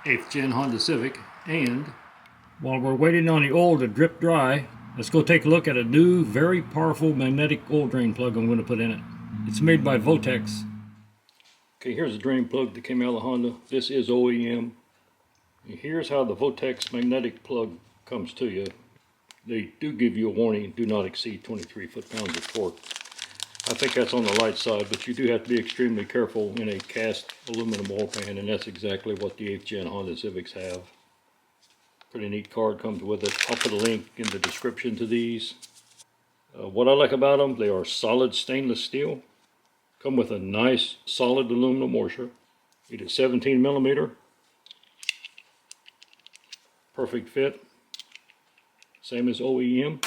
8th gen Honda Civic. And while we're waiting on the oil to drip dry, let's go take a look at a new, very powerful magnetic oil drain plug I'm going to put in it. It's made by Votex. Okay, here's a drain plug that came out of the Honda. This is OEM. And here's how the Votex magnetic plug comes to you. They do give you a warning, do not exceed 23 foot-pounds of torque. I think that's on the light side, but you do have to be extremely careful in a cast aluminum oil pan, and that's exactly what the 8th gen Honda Civics have. Pretty neat card comes with it. I'll put a link in the description to these. What I like about them, they are solid stainless steel. Come with a nice solid aluminum washer. It is 17 millimeter. Perfect fit. Same as OEM.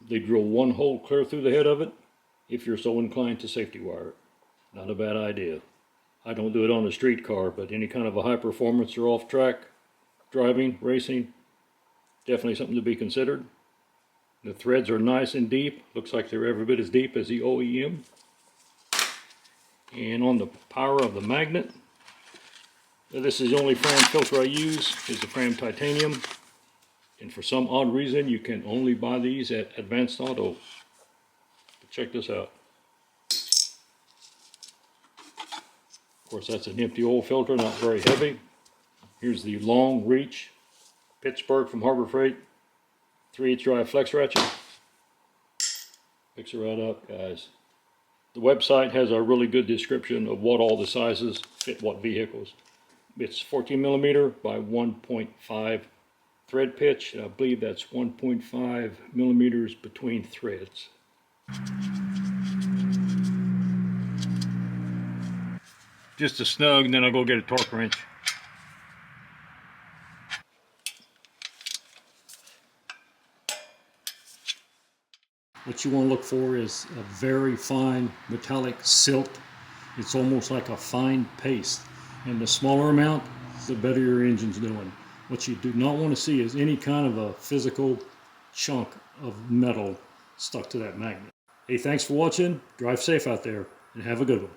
They drill one hole clear through the head of it if you're so inclined to safety wire it. Not a bad idea. I don't do it on a street car, but any kind of a high performance or off track driving, racing, definitely something to be considered. The threads are nice and deep. Looks like they're every bit as deep as the OEM. And on the power of the magnet, this is the only Fram filter I use, is the Fram titanium. And for some odd reason, you can only buy these at Advanced Auto. But check this out. Of course, that's an empty oil filter, not very heavy. Here's the long reach Pittsburgh from Harbor Freight 3/8 drive flex ratchet. Picks it right up, guys. The website has a really good description of what all the sizes fit what vehicles. It's 14 millimeter by 1.5 thread pitch, and I believe that's 1.5 millimeters between threads. Just a snug, and then I'll go get a torque wrench. What you want to look for is a very fine metallic silt. It's almost like a fine paste. And the smaller amount, the better your engine's doing. What you do not want to see is any kind of a physical chunk of metal stuck to that magnet. Hey, thanks for watching. Drive safe out there and have a good one.